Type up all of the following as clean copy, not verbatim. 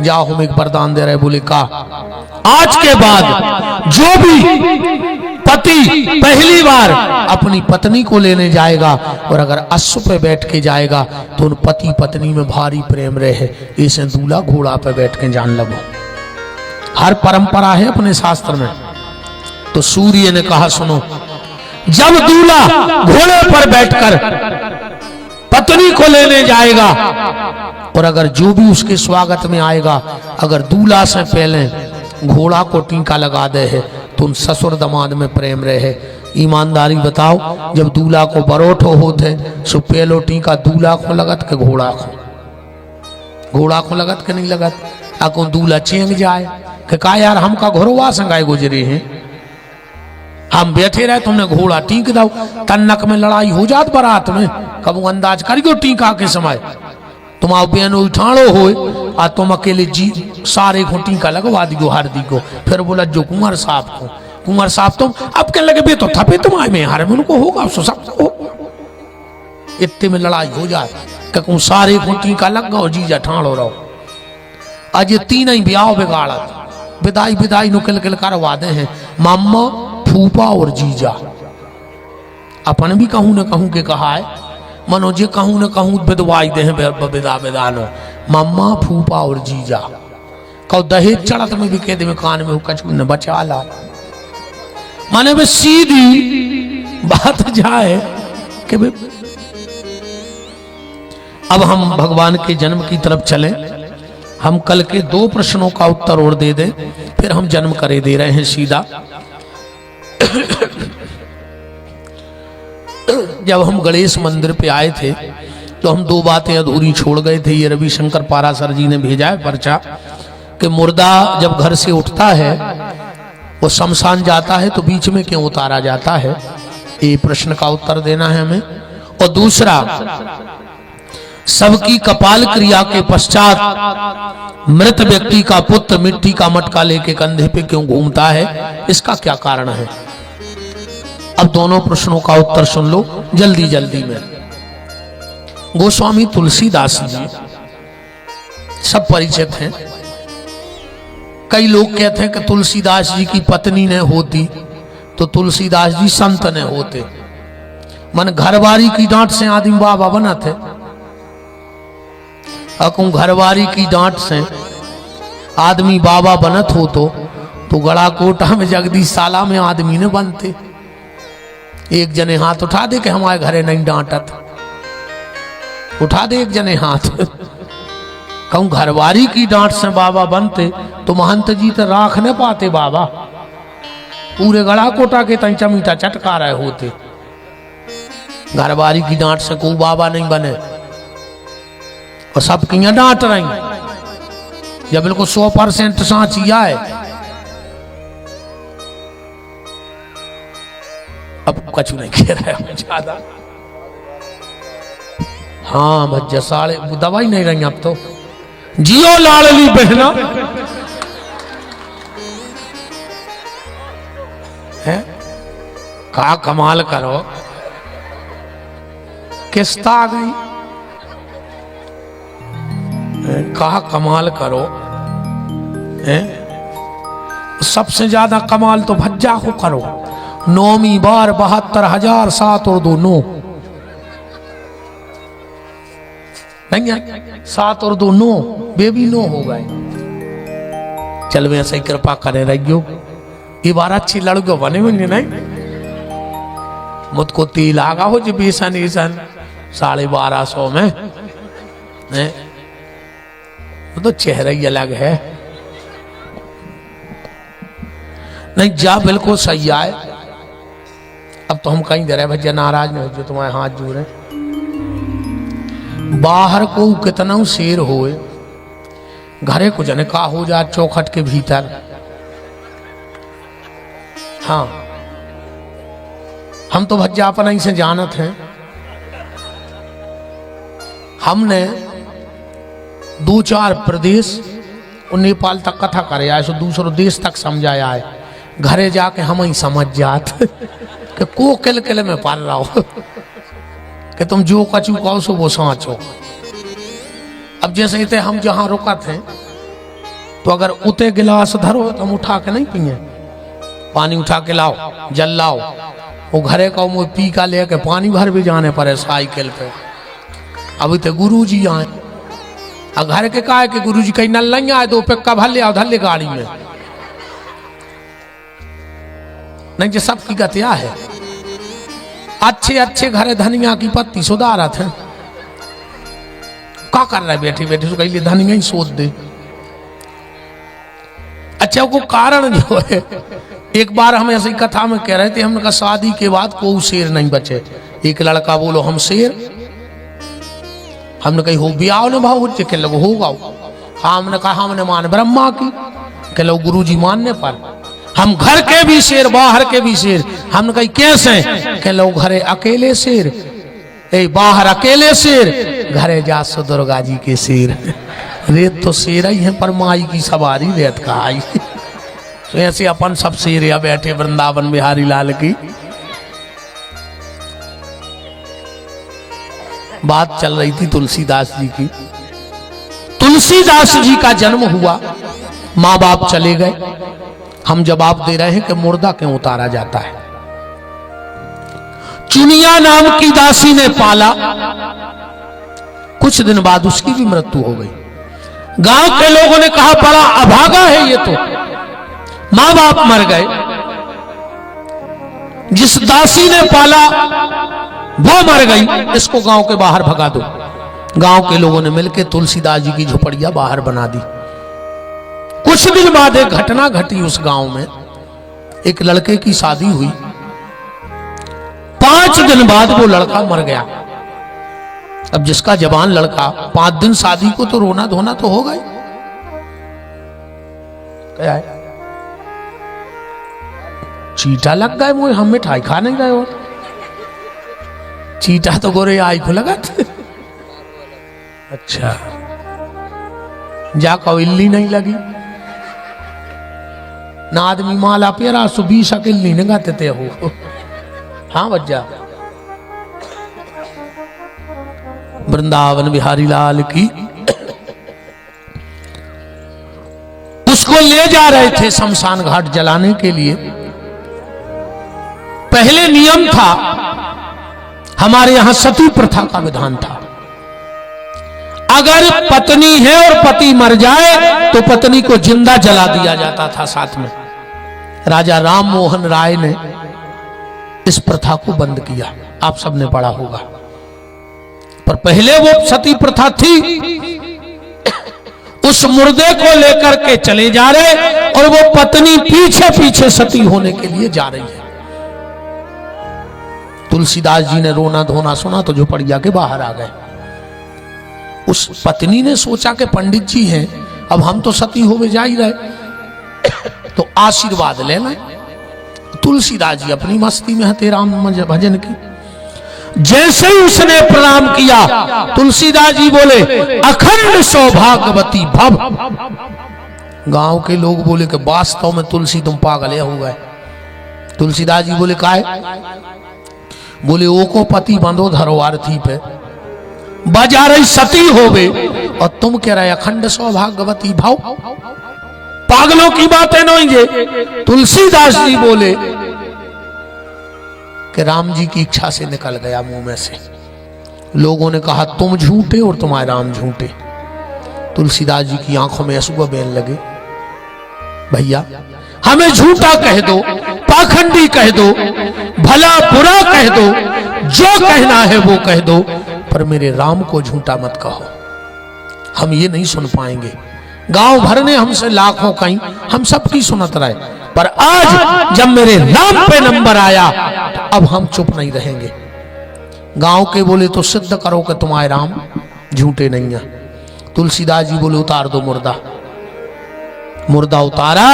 जाओ हम एक वरदान दे रहे। बोले का आज के बाद जो भी पति पहली बार अपनी पत्नी को लेने जाएगा और अगर अश्व पे बैठ के जाएगा तो उन पति पत्नी में भारी प्रेम रहे, इसे दूल्हा घोड़ा पे बैठ के जान लगो। हर परंपरा है अपने शास्त्र में। तो सूर्य ने कहा सुनो, जब दूल्हा घोड़े पर बैठकर पत्नी को लेने जाएगा और अगर जो भी उसके स्वागत में आएगा अगर दूल्हा से पहले घोड़ा को टीका लगा दे है तो उन ससुर दमाद में प्रेम रहे। ईमानदारी बताओ, जब दूल्हा को बरोठ होते सो पहलो टीका दूल्हा को लगत के घोड़ा को लगत के नहीं लगत। आको दूल्हा चेंग जाए कि का यार हमका घोरवा संगाए गुजरे हैं, हम बैठे रहे तुमने घोड़ा टीक दो। तन्नक में लड़ाई हो जात बारात में, कबू अंदाज करियो टीका के समय तुम बेन उठाड़ो हो आ तुम अकेले जी सारे को टीका लगवा दियो हरदी को। फिर बोला जो कुंवर साहब तुम अब कहने लगे बे तो थपे तुम आए में हारे में उनको होगा सबको इतने में लड़ाई हो जाए कि सारे को टीका लग गो जीजा ठाणो रहो। आज ये तीन ही ब्याह बिगाड़त विदाई नु किल करवा दे हैं मामा फूफा और जीजा। अपन भी कहूं न कहूं के कहा है मनो जे कहूं न कहूं विधवाई दे विदानो मामा फूफा और जीजा। कहो दहेज चढ़त में भी कह दे में कान में कछु न बचा ला। माने वे सीधी बात जाए कि अब हम भगवान के जन्म की तरफ चले। हम कल के 2 प्रश्नों का उत्तर और दे दें फिर हम जन्म करे दे रहे हैं सीधा। जब हम गणेश मंदिर पे आए थे तो हम 2 बातें अधूरी छोड़ गए थे। ये रविशंकर पारासर जी ने भेजा है पर्चा कि मुर्दा जब घर से उठता है वो शमशान जाता है तो बीच में क्यों उतारा जाता है, ये प्रश्न का उत्तर देना है हमें। और दूसरा, सबकी कपाल क्रिया के पश्चात मृत व्यक्ति का पुत्र मिट्टी का मटका लेके कंधे पे क्यों घूमता है, इसका क्या कारण है। अब दोनों प्रश्नों का उत्तर सुन लो जल्दी में। गोस्वामी तुलसीदास जी सब परिचित हैं। कई लोग कहते हैं कि तुलसीदास जी की पत्नी ने होती तो तुलसीदास जी संत ने होते। मन घरवारी की डांट से आदमी बाबा बना थे। अकुं घरवारी की डांट से आदमी बाबा बनत हो तो गड़ा कोटा में जगदीश साला में आदमी ने बनते। एक जने हाथ उठा दे कि हमारे घरे नहीं डांटत, उठा दे एक जने हाथ। कहूं घरवारी की डांट से बाबा बनते तो महंत जी तो राख न पाते बाबा, पूरे गड़ा कोटा के तंचा मीठा चटका रहे होते। घरवारी की डांट से कोई बाबा नहीं बने और सब किया डांट रही। जब बिल्कुल 100% सांची आए अब कछु नहीं कह रहे हैं ज्यादा। हाँ भज्जा साले दवाई नहीं रही अब तो जियो लाडली बहना है। का कमाल करो, किस्ता आ गई। का कमाल करो है। सबसे ज्यादा कमाल तो भज्जा को करो। 9वीं बार 72,007 और 2 9 नहीं 7 और 2 9 बेबी 9 हो गए। चल वे ऐसे कृपा करे रहियो। ये बार अच्छी लड़को बने में नहीं मुझको तेल आगा हो जो बेसन 1250 में तो चेहरा ही अलग है। नहीं जा बिल्कुल सही आए। अब तो हम कहीं दे रहे भैया नाराज नहीं हो जो तुम्हारे हाथ जोड़े। बाहर को कितना शेर होए घरे को जने का हो जा चौखट के भीतर। हाँ हम तो भज्जा अपना ही से जानत हैं। हमने 2-4 प्रदेश और नेपाल तक कथा करे आए सो दूसरों देश तक समझाया है। घरे जाके हम ही समझ जात कि को किल में पाल रहा हो कि तुम जो कचू कहो सो वो सांचो। अब जैसे थे हम जहां रुका थे तो अगर उते गिलास धरो तो हम उठा के नहीं पिए, पानी उठा के लाओ, जल लाओ, वो घरे का मुँह पी का लेके पानी भर भी जाने पड़े साइकिल पे। अभी तो गुरु जी आए, और घर के कहा कि गुरु जी कहीं नल नहीं आए, 2 पेक्का भर ले आओ, धर ले गाड़ी में। नहीं जो सबकी गतिया है, अच्छे अच्छे घरे धनिया की पत्ती सुधारत है, क्या कर रहा है बैठी बैठी, उसको कहीं धनिया ही सोच दे। अच्छा वो कारण जो है, एक बार हम ऐसी कथा में कह रहे थे, हमने कहा शादी के बाद कोई शेर नहीं बचे। एक लड़का बोलो हम शेर, हमने कही हो ब्याह न भाव के लोग होगा। हाँ हमने कहा हमने मान ब्रह्मा की, के लोग गुरु जी मानने पर हम घर के भी शेर बाहर के भी शेर। हमने कही कैसे, के लोग घरे अकेले शेर, बाहर अकेले शेर, घरे जा सो दुर्गा जी के शेर। रेत तो शेर ही है पर माई की सवारी रेत का आई। तो ऐसे अपन सब शेर या बैठे वृंदावन बिहारी लाल की। बात चल रही थी तुलसीदास जी की। तुलसीदास जी का जन्म हुआ, माँ बाप चले गए, हम जवाब दे रहे हैं कि मुर्दा क्यों उतारा जाता है। चुनिया नाम की दासी ने पाला, कुछ दिन बाद उसकी भी मृत्यु हो गई। गांव के लोगों ने कहा बड़ा अभागा है ये तो, मां बाप मर गए, जिस दासी ने पाला वो मर गई, इसको गांव के बाहर भगा दो। गांव के लोगों ने मिलकर तुलसीदास जी की झोपड़ियां बाहर बना दी। कुछ दिन बाद एक घटना घटी उस गांव में, एक लड़के की शादी हुई। 5 दिन बाद वो लड़का मर गया। अब जिसका जवान लड़का 5 दिन शादी को तो रोना धोना तो हो गई। क्या है? चीटा लग गए मुझे, हम मिठाई खा नहीं गए हो। चीटा तो गोरे आई को लगा। अच्छा जा कहो इल्ली नहीं लगी ना, आदमी माला पेरा 120 इल्ली नहीं गाते थे हो। हाँ बच्चा, वृंदावन बिहारी लाल की। उसको ले जा रहे थे शमशान घाट जलाने के लिए। पहले नियम था, हमारे यहां सती प्रथा का विधान था, अगर पत्नी है और पति मर जाए तो पत्नी को जिंदा जला दिया जाता था साथ में। राजा राम मोहन राय ने इस प्रथा को बंद किया, आप सबने पढ़ा होगा। पर पहले वो सती प्रथा थी। उस मुर्दे को लेकर के चले जा रहे और वो पत्नी पीछे पीछे सती होने के लिए जा रही है। तुलसीदास जी ने रोना धोना सुना तो झोपड़िया के बाहर आ गए। उस पत्नी ने सोचा कि पंडित जी हैं, अब हम तो सती होवे जा ही रहे, तो आशीर्वाद ले लें। तुलसीदास जी अपनी मस्ती में हते राम भजन की। जैसे ही उसने प्रणाम किया, तुलसीदास जी बोले अखंड सौभाग्यवती भव। गांव के लोग बोले कि वास्तव में तुलसी तुम पागल हो गए। तुलसीदास जी बोले काहे? बोले ओ को पति बंधो धरो आरती पे, बजा रही सती होवे और तुम कह रहे अखंड सौभाग्यवती भाव। पागलों की बातें नहीं ये। तुलसीदास जी बोले कि राम जी की इच्छा से निकल गया मुंह में से। लोगों ने कहा तुम झूठे और तुम्हारे राम झूठे। तुलसीदास जी की आंखों में आंसू बहने लगे। भैया हमें झूठा कह दो, पाखंडी कह दो, भला बुरा कह दो, जो कहना है वो कह दो, पर मेरे राम को झूठा मत कहो, हम ये नहीं सुन पाएंगे। गांव भर ने हमसे लाखों कहीं, हम सबकी सुनत रहे, पर आज जब मेरे राम पे नंबर आया तो अब हम चुप नहीं रहेंगे। गांव के बोले तो सिद्ध करो कि तुम्हारे राम झूठे नहीं है। तुलसीदास जी बोले उतार दो मुर्दा। मुर्दा उतारा,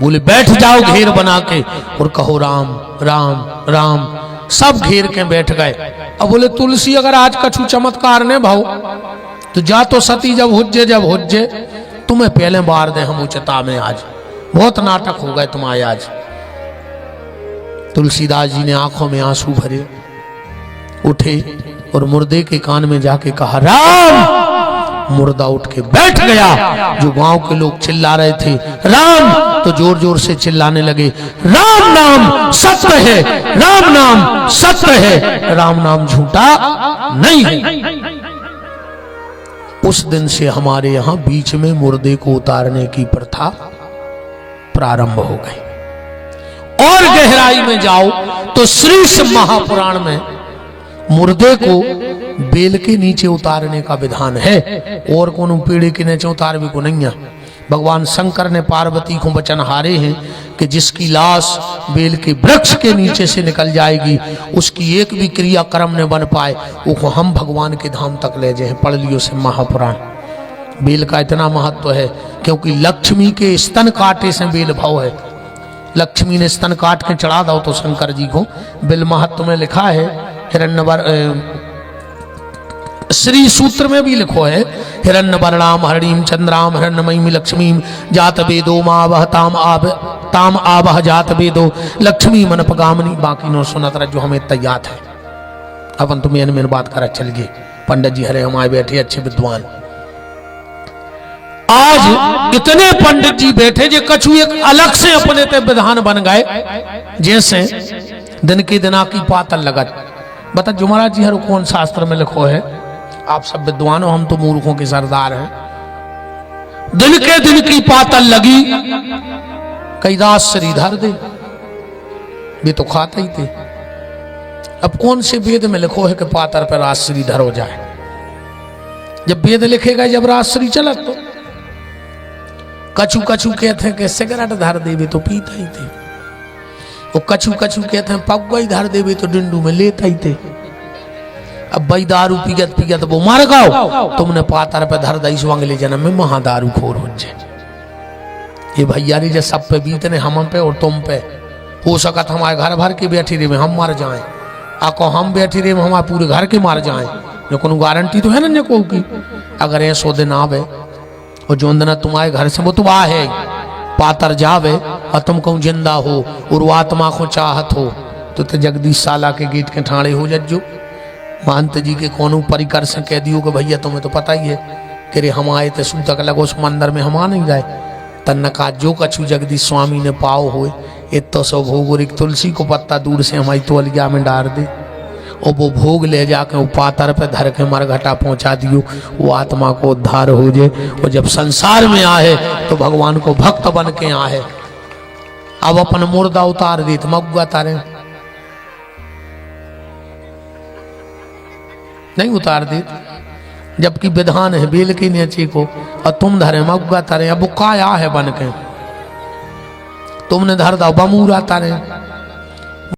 बोले बैठ जाओ घेर बना के और कहो राम राम राम। सब घेर के बैठ गए। अब बोले तुलसी अगर आज कछु चमत्कार ने भाव तो जा तो सती जब हुज्जे तुम्हें पहले बार दे हम उचता में, आज बहुत नाटक हो गए तुम्हारे आज। तुलसीदास जी ने आंखों में आंसू भरे, उठे और मुर्दे के कान में जाके कहा राम मुर्दा उठ के बैठ गया। जो गांव के लोग चिल्ला रहे थे राम, तो जोर जोर से चिल्लाने लगे, राम नाम सत्य है, राम नाम सत्य है, राम नाम झूठा नहीं है। उस दिन से हमारे यहां बीच में मुर्दे को उतारने की प्रथा प्रारंभ हो गई। और गहराई में जाओ तो श्री शिव महापुराण में मुर्दे को बेल के नीचे उतारने का विधान है, और कोनो पेड़ के नीचे उतार भी को नहीं है। भगवान शंकर ने पार्वती को वचन हारे हैं कि जिसकी लाश बेल के वृक्ष के नीचे से निकल जाएगी, उसकी एक भी क्रिया कर्म न बन पाए, वो हम भगवान के धाम तक ले जाए। पढ़ लियो से महापुराण। बेल का इतना महत्व है क्योंकि लक्ष्मी के स्तन काटे से बेल भाव है। लक्ष्मी ने स्तन काट के चढ़ा दो तो शंकर जी को। बेल महत्व में लिखा है, हिरण्यवर श्री सूत्र में भी लिखो है, हिरण्य वर्णाम हरणीम चंद्राम हिरण्यमयी लक्ष्मीम जात वेदो मावह ताम आवह जात वेदो लक्ष्मी मन पगामनी। बाकी नो सुनत रह जो हमें तैयार है। अपन तुम्हें मेन बात कर चल गए। पंडित जी हरे हमारे बैठे अच्छे विद्वान। आज इतने पंडित जी बैठे जो कछु एक अलग से अपने ते विधान बन गए, जैसे दिन के दिना की पातल लगत। बता जो महाराज जी हर कौन शास्त्र में लिखो है, आप सब विद्वान हो, हम तो मूर्खों के सरदार हैं। दिन के दिन की पातल लगी, कई दास श्रीधर दे, वे तो खाते ही थे। अब कौन से वेद में लिखो है कि पातर पर राज श्रीधर हो जाए? जब वेद लिखेगा जब राजश्री चलत तो कछु कछु कहते हैं कि सिगरेट धर देवे तो पीता ही थे, वो कछु कछु कहते हैं पग्गा ही धर देवे तो डिंडू में लेता ही थे। अब भाई दारू पीगत पीगत वो मार गाओ, तुमने पातर पे धर दई सो अगले जन्म में महादारू खोर हो जाए। ये भैया जी सब पे बीतने हम पे और तुम पे। हो सकत हमारे घर भर के बैठी रहे हम मार जाए, आको हम बैठी रहे हमारे पूरे घर के मार जाए। जो कोनो गारंटी तो है ना को की। अगर ये 100 दिन आवे और जो दिन तुम्हारे घर से वो तो आ है पातर जावे और तुम कहूँ जिंदा हो और आत्मा को चाहत हो तो जगदीश साला के गेट के ठाणे हो जज्जो। महंत जी के कोनो परिकर से कह दियो कि भैया तुम्हें तो पता ही है कि रे हम आए थे सूतक लगो उस मंदिर में हम आ नहीं गए। तन्नका जो कछु जगदीश स्वामी ने पाओ हो इतो सो भोग एक तुलसी को पत्ता दूर से हमारी तोलिया में डाल दे और वो भोग ले जाके वो पातर पे धर के मरघटा पहुंचा दियो, वो आत्मा को उद्धार हो जाए। और जब संसार में आए तो भगवान को भक्त बन के आए। अब अपन मुर्दा उतार दी तो मगुआ तारे नहीं उतार दी, जबकि विधान है बेल के नीचे को और तुम धरे मगुआ तारे। अब वो काया है बन के तुमने धर दो बमूरा तारे।